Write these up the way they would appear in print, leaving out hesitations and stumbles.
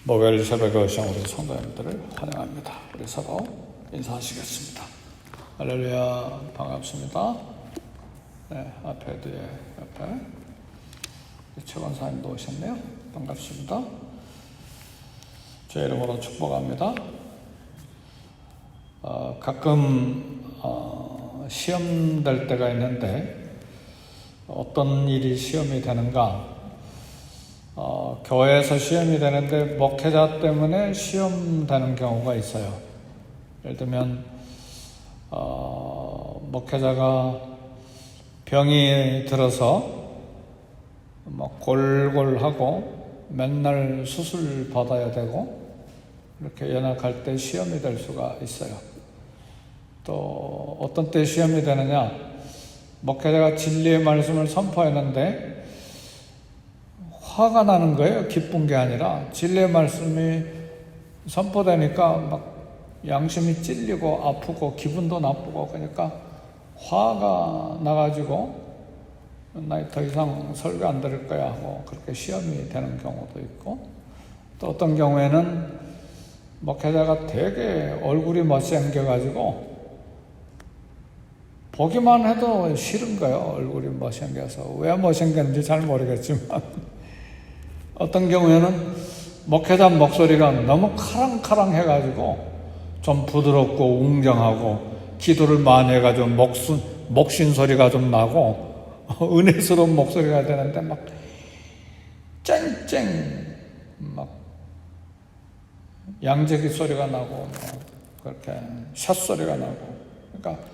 목요일 새벽에 오신 우리 성도님들을 환영합니다. 우리 서로 인사하시겠습니다. 할렐루야, 반갑습니다. 네, 앞에 뒤에 옆에 최권사님도 오셨네요. 반갑습니다. 제 이름으로 축복합니다. 가끔 시험 될 때가 있는데 어떤 일이 시험이 되는가? 교회에서 시험이 되는데 목회자 때문에 시험 되는 경우가 있어요. 예를 들면 목회자가 병이 들어서 골골하고 맨날 수술 받아야 되고 이렇게 연약할 때 시험이 될 수가 있어요. 또 어떤 때 시험이 되느냐? 목회자가 진리의 말씀을 선포했는데 화가 나는 거예요. 기쁜 게 아니라 진리의 말씀이 선포되니까 막 양심이 찔리고 아프고 기분도 나쁘고 그러니까 화가 나가지고 나 더 이상 설교 안 들을 거야 하고 그렇게 시험이 되는 경우도 있고, 또 어떤 경우에는 목회자가 되게 얼굴이 못생겨가지고 보기만 해도 싫은 거예요. 얼굴이 못생겨서. 왜 못생겼는지 잘 모르겠지만 어떤 경우에는 목회자 목소리가 너무 카랑카랑해가지고 좀 부드럽고 웅장하고 기도를 많이 해가지고 목신 소리가 좀 나고 은혜스러운 목소리가 되는데 막 쨍쨍 막 양재기 소리가 나고 그렇게 샷 소리가 나고, 그러니까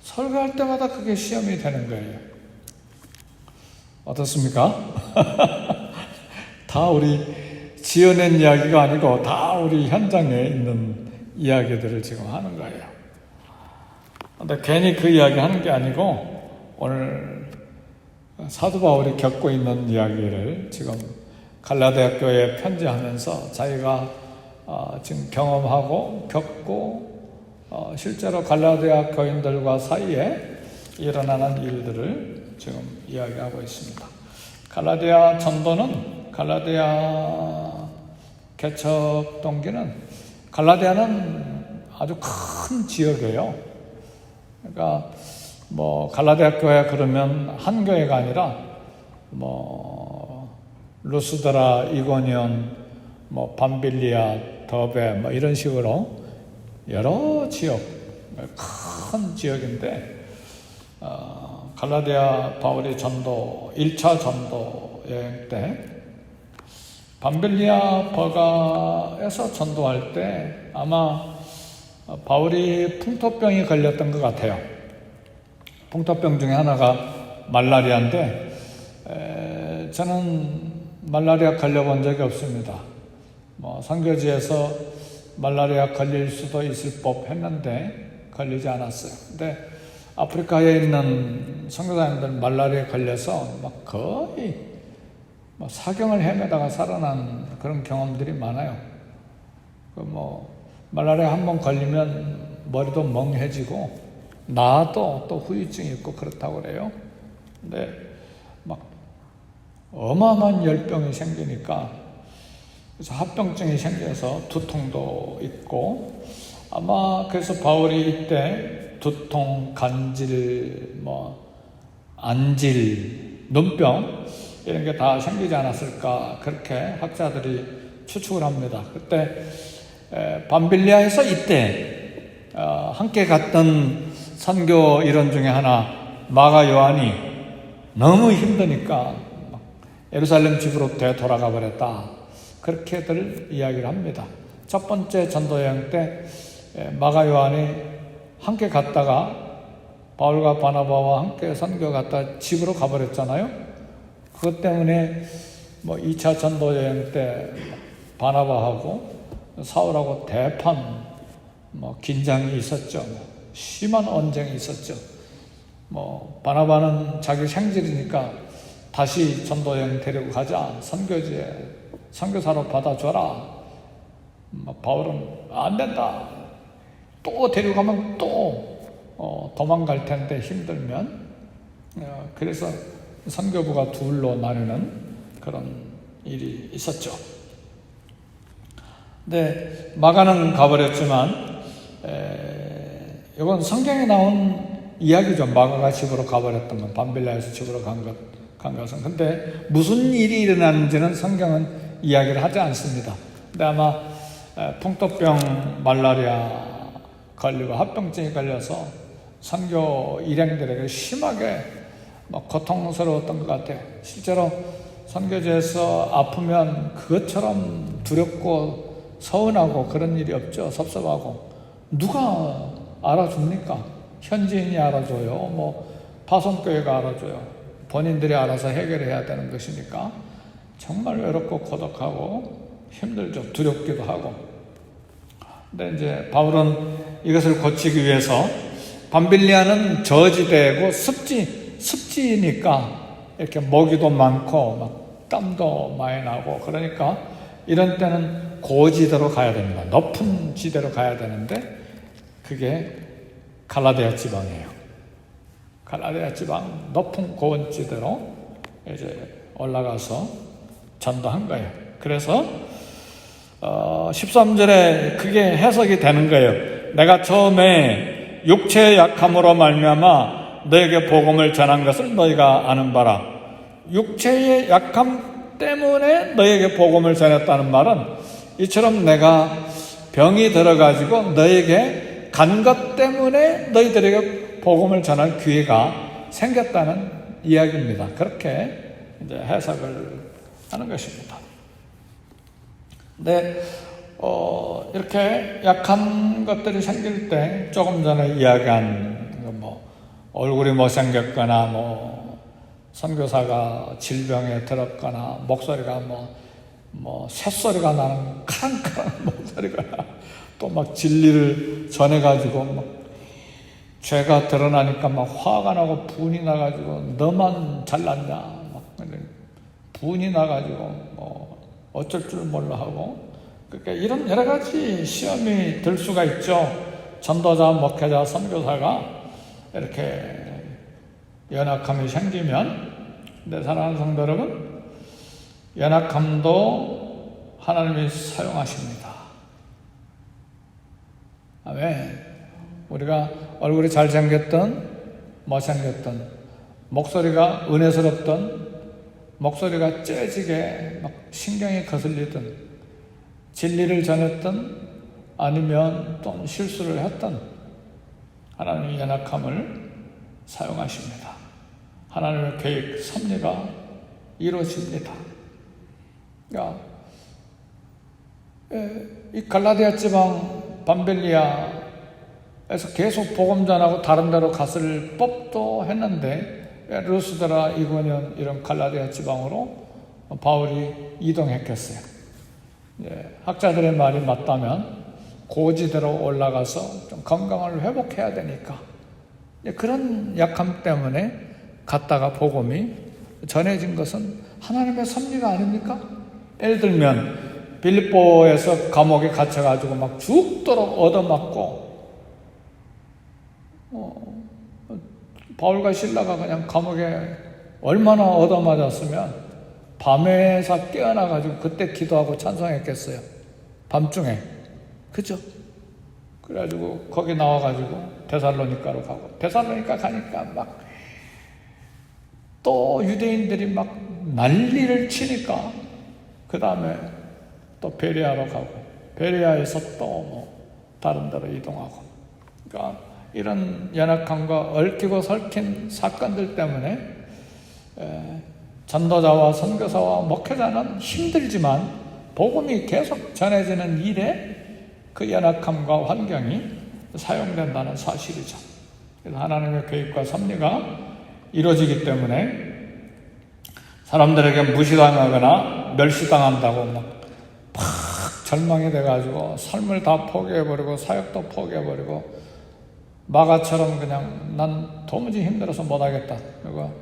설교할 때마다 그게 시험이 되는 거예요. 어떻습니까? 다 우리 지어낸 이야기가 아니고 다 우리 현장에 있는 이야기들을 지금 하는 거예요. 근데 괜히 그 이야기 하는 게 아니고 오늘 사도 바울이 겪고 있는 이야기를 지금 갈라디아 교회에 편지하면서 자기가 지금 경험하고 겪고 실제로 갈라디아 교인들과 사이에 일어나는 일들을 지금 이야기하고 있습니다. 갈라디아 전도는, 갈라디아 개척 동기는, 갈라디아는 아주 큰 지역이에요. 그러니까 갈라디아 교회 그러면 한 교회가 아니라 루스드라, 이고니온, 밤빌리아, 더베 이런 식으로 여러 지역, 큰 지역인데 갈라디아 바울이 전도 1차 전도 여행 때 밤빌리아 버가에서 전도할 때 아마 바울이 풍토병이 걸렸던 것 같아요. 풍토병 중에 하나가 말라리아인데 저는 말라리아 걸려본 적이 없습니다. 선교지에서 말라리아 걸릴 수도 있을 법 했는데 걸리지 않았어요. 근데 아프리카에 있는 선교사님들 말라리아에 걸려서 거의 사경을 헤매다가 살아난 그런 경험들이 많아요. 말라리아 한번 걸리면 머리도 멍해지고 나도 또 후유증이 있고 그렇다고 그래요. 근데 어마어마한 열병이 생기니까 그래서 합병증이 생겨서 두통도 있고, 아마 그래서 바울이 이때 두통, 간질, 안질, 눈병 이런 게 다 생기지 않았을까 그렇게 학자들이 추측을 합니다. 그때 밤빌리아에서 이때 함께 갔던 선교 일원 중에 하나 마가 요한이 너무 힘드니까 예루살렘 집으로 되돌아가 버렸다, 그렇게들 이야기를 합니다. 첫 번째 전도여행 때 마가 요한이 함께 갔다가 바울과 바나바와 함께 선교 갔다 집으로 가버렸잖아요. 그것 때문에 2차 전도여행 때 바나바하고 사울하고 대판 긴장이 있었죠. 심한 언쟁이 있었죠. 바나바는 자기 생질이니까 다시 전도여행 데리고 가자, 선교지에 선교사로 받아줘라. 바울은 안 된다. 또 데려가면 또 도망갈 텐데 힘들면. 그래서 선교부가 둘로 나누는 그런 일이 있었죠. 근데 마가는 가버렸지만 이건 성경에 나온 이야기죠. 마가가 집으로 가버렸던 건, 밤빌라에서 집으로 간 것은. 근데 무슨 일이 일어났는지는 성경은 이야기를 하지 않습니다. 근데 아마 풍토병, 말라리아 걸리고 합병증이 걸려서 선교 일행들에게 심하게 막 고통스러웠던 것 같아요. 실제로 선교지에서 아프면 그것처럼 두렵고 서운하고 그런 일이 없죠. 섭섭하고. 누가 알아줍니까? 현지인이 알아줘요. 뭐 파송교회가 알아줘요. 본인들이 알아서 해결해야 되는 것이니까 정말 외롭고 고독하고 힘들죠. 두렵기도 하고. 근데 이제 바울은 이것을 고치기 위해서, 밤빌리아는 저지대고 습지니까 이렇게 모기도 많고 막 땀도 많이 나고, 그러니까 이런 때는 고지대로 가야 됩니다. 높은 지대로 가야 되는데 그게 갈라디아 지방이에요. 갈라디아 지방 높은 고원 지대로 이제 올라가서 전도한 거예요. 그래서 13절에 그게 해석이 되는 거예요. 내가 처음에 육체의 약함으로 말미암아 너에게 복음을 전한 것을 너희가 아는 바라. 육체의 약함 때문에 너에게 복음을 전했다는 말은, 이처럼 내가 병이 들어가지고 너에게 간 것 때문에 너희들에게 복음을 전할 기회가 생겼다는 이야기입니다. 그렇게 이제 해석을 하는 것입니다. 근데 이렇게 약한 것들이 생길 때, 조금 전에 이야기한 뭐 얼굴이 못생겼거나 뭐 선교사가 질병에 들었거나 목소리가 뭐 새소리가 나는 카랑카랑 목소리가 또 막 진리를 전해가지고 막 죄가 드러나니까 막 화가 나고 분이 나가지고 너만 잘났냐 막 분이 나가지고 뭐 어쩔 줄 몰라 하고, 그러니까 이런 여러 가지 시험이 들 수가 있죠. 전도자, 목회자, 선교사가 이렇게 연약함이 생기면. 근데 사랑하는 성도 여러분, 연약함도 하나님이 사용하십니다. 아멘. 우리가 얼굴이 잘생겼던, 못생겼던, 목소리가 은혜스럽던, 목소리가 째지게 막 신경이 거슬리던, 진리를 전했던, 아니면 또 실수를 했던, 하나님의 연약함을 사용하십니다. 하나님의 계획, 섭리가 이루어집니다. 그러니까 이 갈라디아 지방 밤빌리아에서 계속 복음 전하고 다른 데로 갔을 법도 했는데, 루스드라, 이고니온 이런 갈라디아 지방으로 바울이 이동했겠어요. 학자들의 말이 맞다면 고지대로 올라가서 좀 건강을 회복해야 되니까 그런 약함 때문에 갔다가 복음이 전해진 것은 하나님의 섭리가 아닙니까? 예를 들면 빌립보에서 감옥에 갇혀가지고 막 죽도록 얻어맞고, 바울과 실라가 그냥 감옥에 얼마나 얻어맞았으면 밤에서 깨어나가지고 그때 기도하고 찬송했겠어요. 밤중에. 그죠? 그래가지고 거기 나와가지고 데살로니가로 가고, 데살로니가 가니까 막 또 유대인들이 막 난리를 치니까 그 다음에 또 베레아로 가고, 베레아에서 또 뭐 다른 데로 이동하고. 그러니까 이런 연약함과 얽히고 설킨 사건들 때문에 전도자와 선교사와 목회자는 힘들지만 복음이 계속 전해지는 일에 그 연약함과 환경이 사용된다는 사실이죠. 그래서 하나님의 계획과 섭리가 이루어지기 때문에 사람들에게 무시당하거나 멸시당한다고 막 절망이 돼가지고 삶을 다 포기해버리고 사역도 포기해버리고, 마가처럼 그냥 난 도무지 힘들어서 못하겠다, 그리고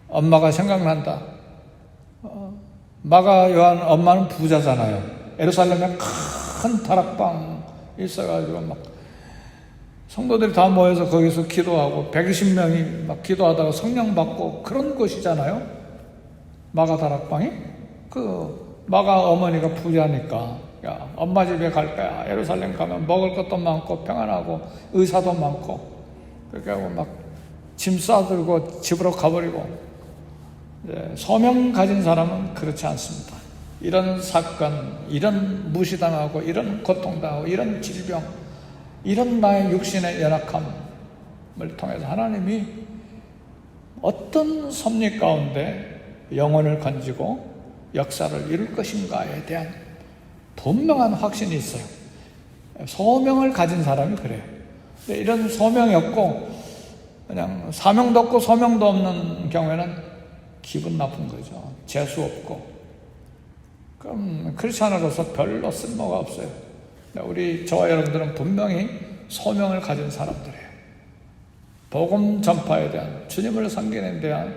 엄마가 생각난다. 마가 요한 엄마는 부자잖아요. 예루살렘에 큰 다락방 있어가지고 막 성도들이 다 모여서 거기서 기도하고 120명이 막 기도하다가 성령 받고 그런 곳이잖아요. 마가 다락방이. 그 마가 어머니가 부자니까 야, 엄마 집에 갈 거야. 예루살렘 가면 먹을 것도 많고 평안하고 의사도 많고. 그렇게 하고 막 짐 싸들고 집으로 가버리고. 소명 가진 사람은 그렇지 않습니다. 이런 사건, 이런 무시당하고 이런 고통당하고 이런 질병, 이런 나의 육신의 연약함을 통해서 하나님이 어떤 섭리 가운데 영혼을 건지고 역사를 이룰 것인가에 대한 분명한 확신이 있어요. 소명을 가진 사람이 그래요. 근데 이런 소명이 없고 그냥 사명도 없고 소명도 없는 경우에는 기분 나쁜 거죠. 재수 없고. 그럼 크리스찬으로서 별로 쓸모가 없어요. 우리 저와 여러분들은 분명히 소명을 가진 사람들이에요. 복음 전파에 대한, 주님을 섬기는 데 대한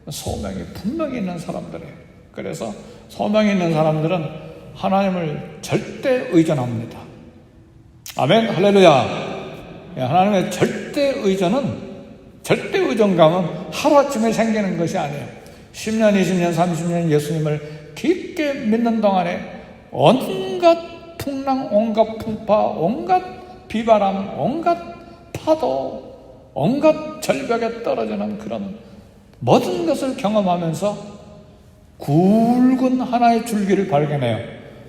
소명이 분명히 있는 사람들이에요. 그래서 소명이 있는 사람들은 하나님을 절대 의존합니다. 아멘, 할렐루야. 하나님의 절대 의존감은 하루아침에 생기는 것이 아니에요. 10년, 20년, 30년 예수님을 깊게 믿는 동안에 온갖 풍랑, 온갖 풍파, 온갖 비바람, 온갖 파도, 온갖 절벽에 떨어지는 그런 모든 것을 경험하면서 굵은 하나의 줄기를 발견해요.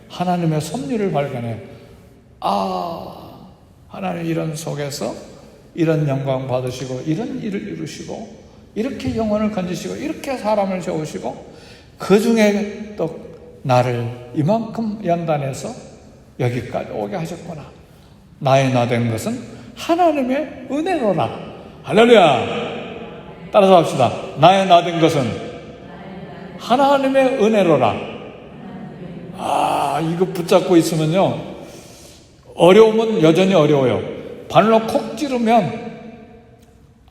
하나님의 섭리를 발견해요. 하나님 이런 속에서 이런 영광 받으시고 이런 일을 이루시고 이렇게 영혼을 건지시고 이렇게 사람을 세우시고 그 중에 또 나를 이만큼 연단해서 여기까지 오게 하셨구나. 나의 나 된 것은 하나님의 은혜로라. 할렐루야. 따라서 합시다. 나의 나 된 것은 하나님의 은혜로라. 이거 붙잡고 있으면요, 어려움은 여전히 어려워요. 발로 콕 찌르면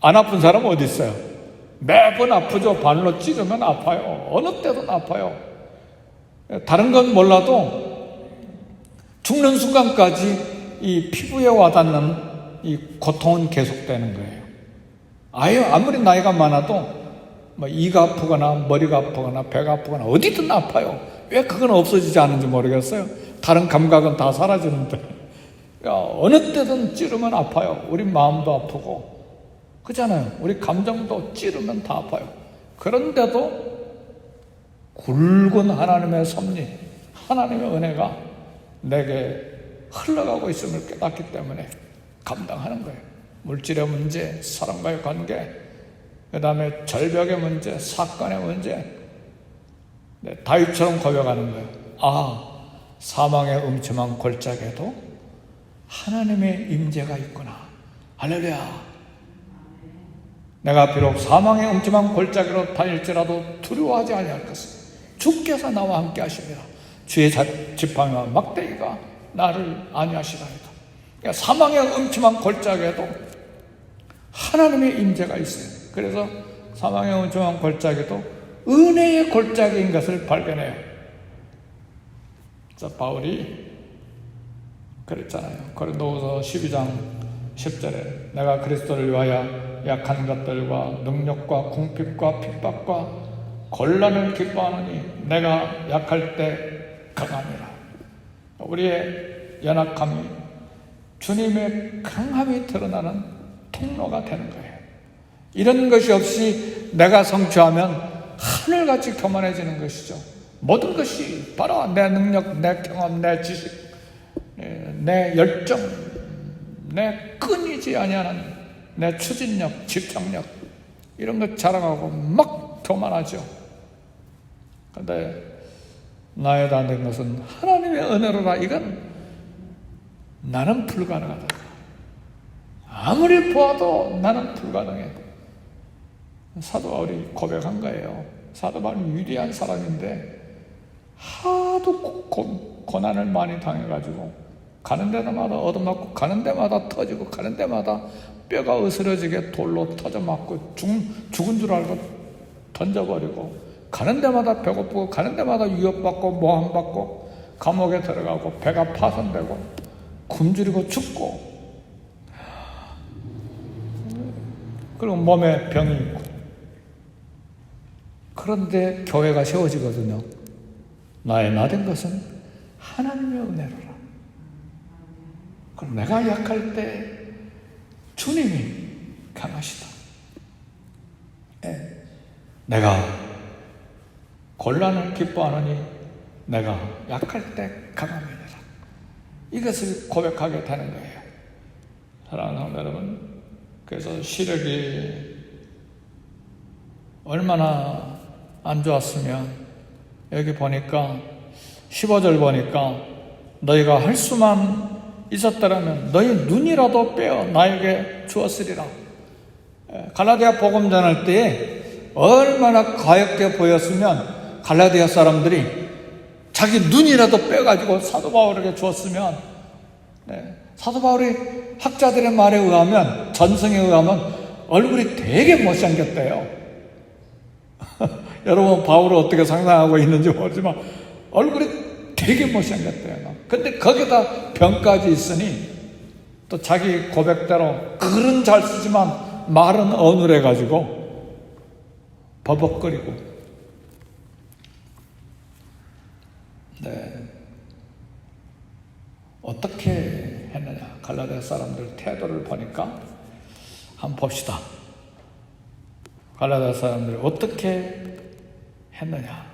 안 아픈 사람 어디 있어요? 매번 아프죠. 발로 찌르면 아파요. 어느 때든 아파요. 다른 건 몰라도 죽는 순간까지 이 피부에 와닿는 이 고통은 계속되는 거예요. 아무리 나이가 많아도 이가 아프거나 머리가 아프거나 배가 아프거나 어디든 아파요. 왜 그건 없어지지 않는지 모르겠어요. 다른 감각은 다 사라지는데 어느 때든 찌르면 아파요. 우리 마음도 아프고 그렇잖아요. 우리 감정도 찌르면 다 아파요. 그런데도 굵은 하나님의 섭리, 하나님의 은혜가 내게 흘러가고 있음을 깨닫기 때문에 감당하는 거예요. 물질의 문제, 사람과의 관계, 그 다음에 절벽의 문제, 사건의 문제, 다윗처럼 고백하는 거예요. 사망의 음침한 골짜기에도 하나님의 임재가 있구나. 할렐루야. 내가 비록 사망의 음침한 골짜기로 다닐지라도 두려워하지 아니할 것은 주께서 나와 함께 하십니다. 주의 지팡이와 막대기가 나를 안위하시나이다. 그러니까 사망의 음침한 골짜기에도 하나님의 임재가 있어요. 그래서 사망의 음침한 골짜기도 은혜의 골짜기인 것을 발견해요. 그래서 바울이 그랬잖아요. 고린도후서 12장 10절에 내가 그리스도를 위하여 약한 것들과 능력과 궁핍과 핍박과 곤란을 기뻐하느니 내가 약할 때 강함이라. 우리의 연약함이 주님의 강함이 드러나는 통로가 되는 거예요. 이런 것이 없이 내가 성취하면 하늘같이 교만해지는 것이죠. 모든 것이 바로 내 능력, 내 경험, 내 지식, 내 열정, 내 끊이지 아니하는 내 추진력, 집착력 이런 것 자랑하고 막 교만하죠. 그런데 나의 다 된 것은 하나님의 은혜로라. 이건 나는 불가능하다. 아무리 보아도 나는 불가능해. 사도 바울이 고백한 거예요. 사도 바울은 위대한 사람인데 하도 고난을 많이 당해가지고 가는 데마다 얻어맞고 가는 데마다 터지고 가는 데마다 뼈가 으스러지게 돌로 터져 맞고 죽은 줄 알고 던져버리고 가는 데마다 배고프고 가는 데마다 위협받고 모함받고 감옥에 들어가고 배가 파손되고 굶주리고 죽고 그리고 몸에 병이 있고 그런데 교회가 세워지거든요. 나의 나 된 것은 하나님의 은혜로라. 그럼 내가 약할 때 주님이 강하시다. 내가 곤란을 기뻐하느니 내가 약할 때 강함이니라. 이것을 고백하게 되는 거예요. 사랑하는 성도 여러분, 그래서 시력이 얼마나 안 좋았으면 여기 보니까 15절 보니까 너희가 할 수만 있었더라면 너희 눈이라도 빼어 나에게 주었으리라. 갈라디아 복음 전할 때에 얼마나 가엽게 보였으면 갈라디아 사람들이 자기 눈이라도 빼가지고 사도 바울에게 주었으면, 사도 바울이 학자들의 말에 의하면, 전승에 의하면 얼굴이 되게 못생겼대요. 여러분 바울을 어떻게 상상하고 있는지 모르지만 얼굴이 되게 못생겼대요. 근데 거기다 병까지 있으니 또 자기 고백대로 글은 잘 쓰지만 말은 어눌해가지고 버벅거리고. 어떻게 했느냐, 갈라디아 사람들 태도를 보니까 한번 봅시다. 갈라디아 사람들이 어떻게 했느냐.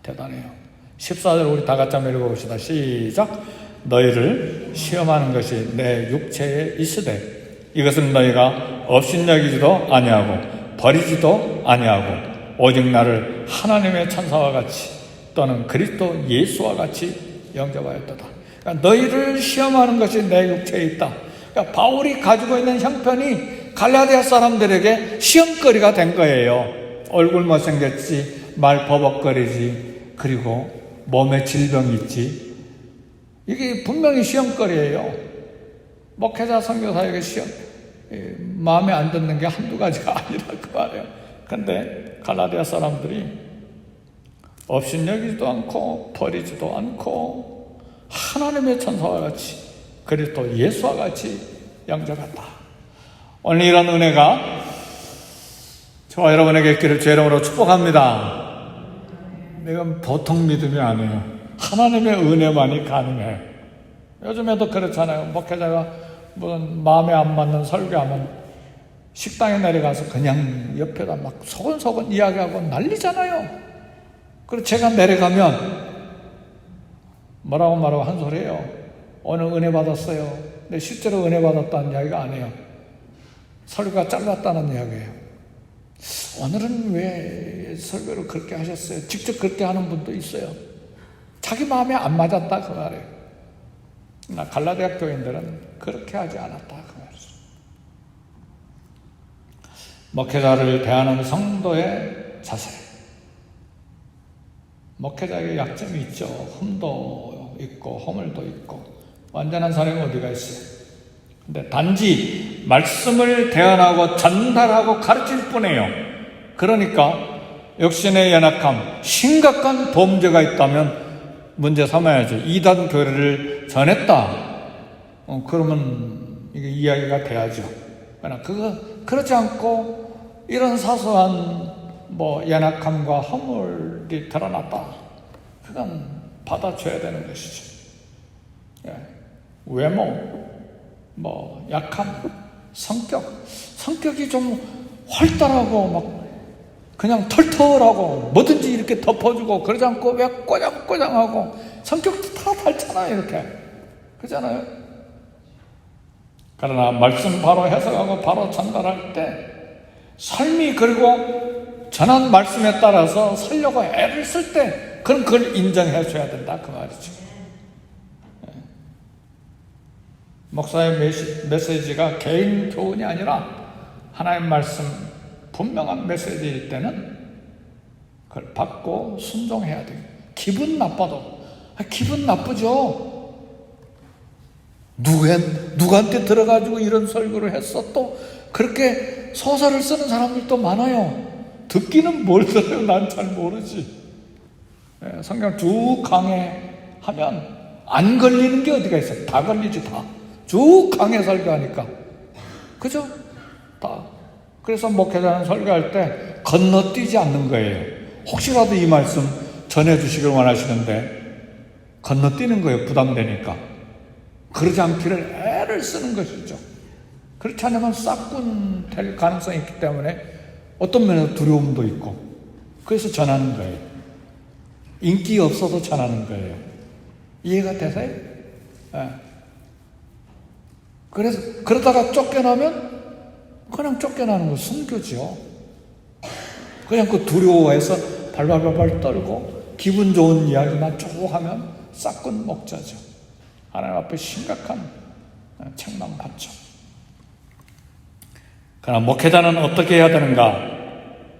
대단해요. 14절 우리 다 같이 한번 읽어봅시다. 시작. 너희를 시험하는 것이 내 육체에 있으되 이것은 너희가 업신여기지도 아니하고 버리지도 아니하고 오직 나를 하나님의 천사와 같이 또는 그리스도 예수와 같이 영접하였도다. 그러니까 너희를 시험하는 것이 내 육체에 있다. 그러니까 바울이 가지고 있는 형편이 갈라디아 사람들에게 시험거리가 된 거예요. 얼굴 못생겼지, 말 버벅거리지, 그리고 몸에 질병이 있지. 이게 분명히 시험거리예요. 목회자 선교사에게 시험, 마음에 안 드는 게 한두 가지가 아니라 그 말이에요. 근데 갈라디아 사람들이 업신여기지도 않고 버리지도 않고 하나님의 천사와 같이 그리스도 예수와 같이 영접했다. 오늘 이런 은혜가 저와 여러분에게 있기를 주 이름으로 축복합니다. 이건 보통 믿음이 아니에요. 하나님의 은혜만이 가능해요. 요즘에도 그렇잖아요. 목회자가 무슨 마음에 안 맞는 설교하면 식당에 내려가서 그냥 옆에다 막 소곤소곤 이야기하고 난리잖아요. 그리고 제가 내려가면 뭐라고 한 소리예요. 오늘 은혜 받았어요. 근데 실제로 은혜 받았다는 이야기가 아니에요. 설교가 짧았다는 이야기예요. 오늘은 왜 설교를 그렇게 하셨어요? 직접 그렇게 하는 분도 있어요. 자기 마음에 안 맞았다 그 말이에요. 나 갈라디아 교인들은 그렇게 하지 않았다 그 말이에요. 목회자를 대하는 성도의 자세. 목회자에게 약점이 있죠. 흠도 있고 허물도 있고 완전한 사람이 어디가 있어요. 근데 단지 말씀을 대언하고 전달하고 가르칠 뿐이에요. 그러니까 육신의 연약함, 심각한 범죄가 있다면 문제 삼아야죠. 이단 교리를 전했다. 그러면 이게 이야기가 돼야죠. 그러나 그렇지 않고 이런 사소한 연약함과 허물이 드러났다. 그건 받아줘야 되는 것이죠. 외모, 약함, 성격이 좀 활달하고 막 그냥 털털하고 뭐든지 이렇게 덮어주고 그러지 않고 왜 꼬장꼬장하고 성격도 다 닳잖아요. 이렇게 그렇잖아요. 그러나 말씀 바로 해석하고 바로 전달할 때 삶이 그리고 전한 말씀에 따라서 살려고 애를 쓸 때 그럼 그걸 인정해 줘야 된다 그 말이죠. 목사의 메시지가 개인 교훈이 아니라 하나님 말씀 분명한 메시지일 때는 그걸 받고 순종해야 돼요. 기분 나빠도 기분 나쁘죠. 누구한테 들어가지고 이런 설교를 했어? 또 그렇게 소설을 쓰는 사람들도 많아요. 듣기는 뭘 들어요? 난 잘 모르지. 성경 쭉 강해하면 안 걸리는 게 어디가 있어요? 다 걸리지 다. 쭉 강해 설교하니까. 그죠? 다. 그래서 목회자는 설교할 때 건너뛰지 않는 거예요. 혹시라도 이 말씀 전해주시길 원하시는데 건너뛰는 거예요. 부담되니까. 그러지 않기를 애를 쓰는 것이죠. 그렇지 않으면 싹군 될 가능성이 있기 때문에 어떤 면에서 두려움도 있고, 그래서 전하는 거예요. 인기 없어도 전하는 거예요. 이해가 되세요? 예. 그래서 그러다가 쫓겨나면 그냥 쫓겨나는 거 순교죠. 그냥 그 두려워해서 발발발발 떨고 기분 좋은 이야기만 쭉 하면 싹군 목자죠. 하나님 앞에 심각한 책망 받죠. 그러나 목회자는 어떻게 해야 되는가?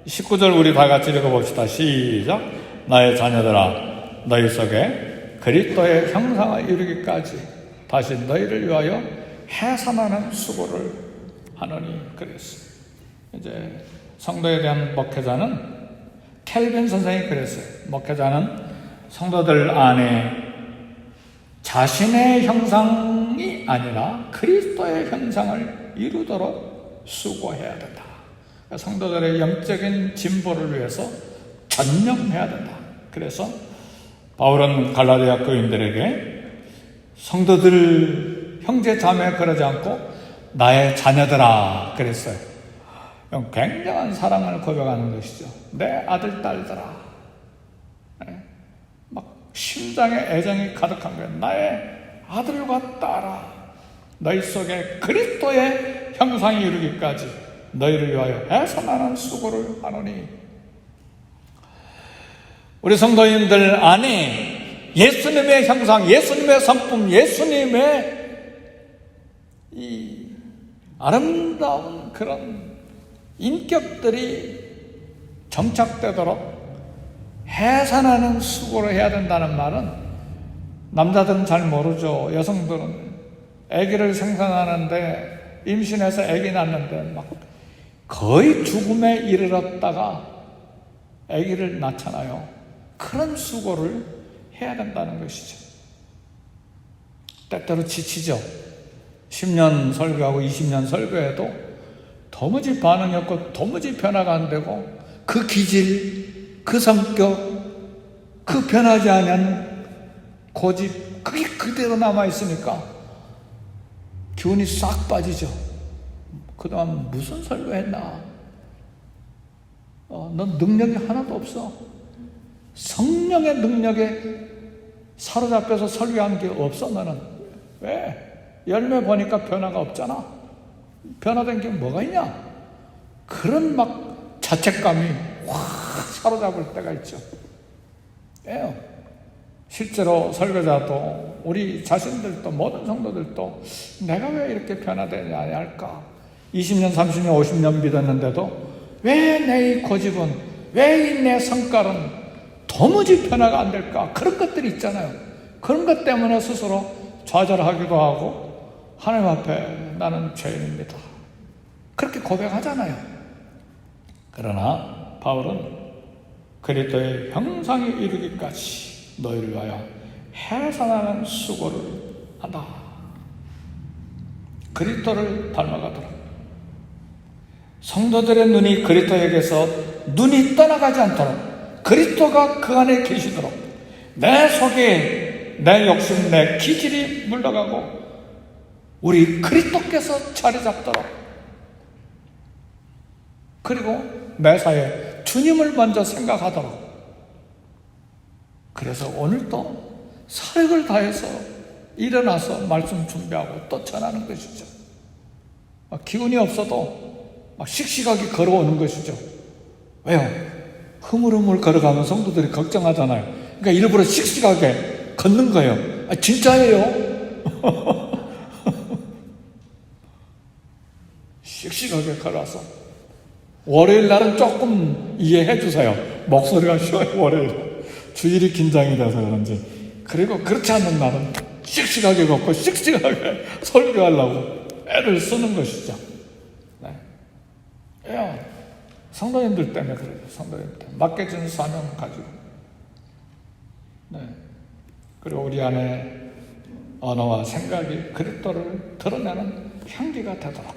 19절 우리 다 같이 읽어봅시다. 시작. 나의 자녀들아, 너희 속에 그리스도의 형상을 이루기까지 다시 너희를 위하여 해산하는 수고를 하노니 그랬어요. 이제 성도에 대한 목회자는 켈빈 선생이 그랬어요. 목회자는 성도들 안에 자신의 형상이 아니라 그리스도의 형상을 이루도록 수고해야 된다. 성도들의 영적인 진보를 위해서 전념해야 된다. 그래서 바울은 갈라디아 교인들에게 성도들 형제 자매 그러지 않고 나의 자녀들아 그랬어요. 굉장한 사랑을 고백하는 것이죠. 내 아들 딸들아. 막 심장에 애정이 가득한 거예요. 나의 아들과 딸아, 너희 속에 그리스도의 형상이 이루기까지 너희를 위하여 해산하는 수고를 하노니. 우리 성도님들 안에 예수님의 형상, 예수님의 성품, 예수님의 이 아름다운 그런 인격들이 정착되도록 해산하는 수고를 해야 된다는 말은, 남자들은 잘 모르죠. 여성들은 아기를 생산하는데, 임신해서 아기 낳는데 막 거의 죽음에 이르렀다가 아기를 낳잖아요. 그런 수고를 해야 된다는 것이죠. 때때로 지치죠. 10년 설교하고 20년 설교해도 도무지 반응이 없고 도무지 변화가 안 되고, 그 기질, 그 성격, 그 변하지 않은 고집, 그게 그대로 남아있으니까 기운이 싹 빠지죠. 그동안 무슨 설교했나? 넌 능력이 하나도 없어. 성령의 능력에 사로잡혀서 설교한 게 없어. 너는 왜? 열매 보니까 변화가 없잖아. 변화된 게 뭐가 있냐? 그런 막 자책감이 확 사로잡을 때가 있죠. 실제로 설교자도 우리 자신들도 모든 성도들도 내가 왜 이렇게 변화되지 않을까? 20년, 30년, 50년 믿었는데도 왜 내 이 고집은, 왜 이 내 성깔은 도무지 변화가 안 될까? 그런 것들이 있잖아요. 그런 것 때문에 스스로 좌절하기도 하고 하나님 앞에 나는 죄인입니다. 그렇게 고백하잖아요. 그러나 바울은 그리스도의 형상이 이루기까지 너희를 위하여 해산하는 수고를 한다. 그리스도를 닮아가도록. 성도들의 눈이 그리스도에게서 눈이 떠나가지 않도록, 그리스도가 그 안에 계시도록, 내 속에 내 욕심, 내 기질이 물러가고 우리 그리스도께서 자리 잡도록, 그리고 매사에 주님을 먼저 생각하도록. 그래서 오늘도 사력을 다해서 일어나서 말씀 준비하고 또 전하는 것이죠. 기운이 없어도 막 씩씩하게 걸어오는 것이죠. 왜요? 흐물흐물 걸어가면 성도들이 걱정하잖아요. 그러니까 일부러 씩씩하게 걷는 거예요. 진짜예요. 씩씩하게 걸어서. 월요일 날은 조금 이해해 주세요. 목소리가 쉬워요, 월요일. 주일이 긴장이 돼서 그런지. 그리고 그렇지 않는 날은 씩씩하게 걷고 씩씩하게 설교하려고 애를 쓰는 것이죠. 네. 성도님들 때문에 그래요. 성도님들 때문에. 맡겨진 사명 가지고. 네. 그리고 우리 안에 언어와 생각이 그리스도를 드러내는 향기가 되도록.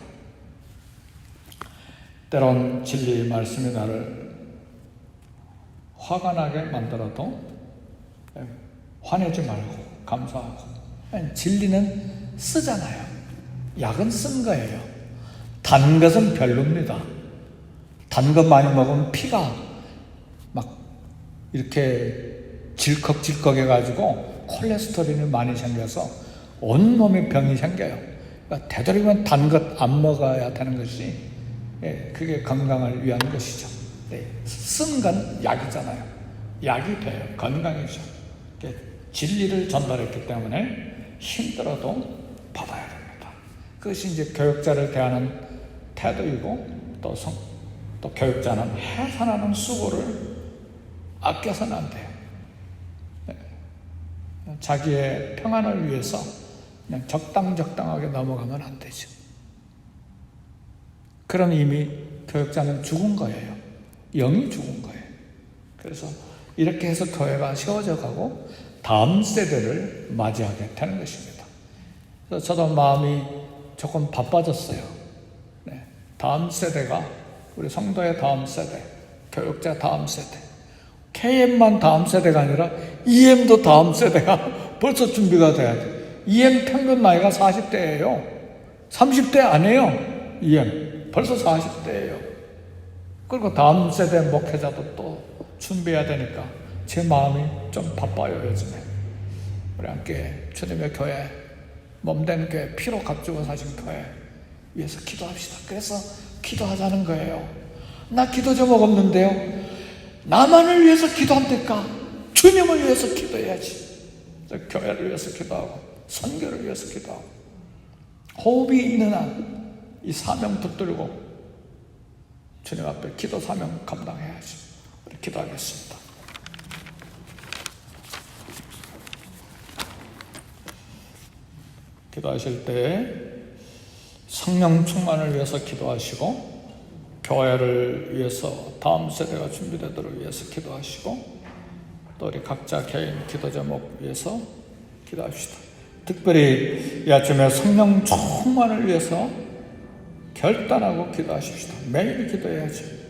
때론 진리 말씀이 나를 화가 나게 만들어도 화내지 말고 감사하고. 진리는 쓰잖아요. 약은 쓴 거예요. 단 것은 별로입니다. 단 것 많이 먹으면 피가 막 이렇게 질컥질컥 해가지고 콜레스테롤이 많이 생겨서 온몸에 병이 생겨요. 그러니까 되도록이면 단 것 안 먹어야 되는 것이 그게 건강을 위한 것이죠. 쓴 건 약이잖아요. 약이 돼요. 건강이죠. 진리를 전달했기 때문에 힘들어도 받아야 됩니다. 그것이 이제 교육자를 대하는 태도이고, 또 교육자는 해산하는 수고를 아껴서는 안 돼요. 자기의 평안을 위해서 그냥 적당하게 넘어가면 안 되죠. 그럼 이미 교육자는 죽은 거예요. 영이 죽은 거예요. 그래서 이렇게 해서 교회가 세워져 가고 다음 세대를 맞이하게 되는 것입니다. 그래서 저도 마음이 조금 바빠졌어요. 다음 세대가 우리 성도의 다음 세대, 교육자 다음 세대, KM만 다음 세대가 아니라 EM도 다음 세대가 벌써 준비가 돼야 돼. EM 평균 나이가 40대예요. 30대 아니에요. EM 벌써 40대예요. 그리고 다음 세대 목회자도 또 준비해야 되니까 제 마음이 좀 바빠요, 요즘에. 우리 함께 주님의 교회, 몸된 교회, 피로 값주고 사신 교회 위해서 기도합시다. 그래서 기도하자는 거예요. 나 기도 좀 없는데요. 나만을 위해서 기도한다니까 주님을 위해서 기도해야지. 교회를 위해서 기도하고 선교를 위해서 기도하고 호흡이 있는 한 이 사명 붙들고 주님 앞에 기도 사명 감당해야지. 우리 기도하겠습니다. 기도하실 때 성령 충만을 위해서 기도하시고, 교회를 위해서 다음 세대가 준비되도록 위해서 기도하시고, 또 우리 각자 개인 기도 제목 위해서 기도합시다. 특별히 이 아침에 성령 충만을 위해서 결단하고 기도하십시다. 매일 기도해야지.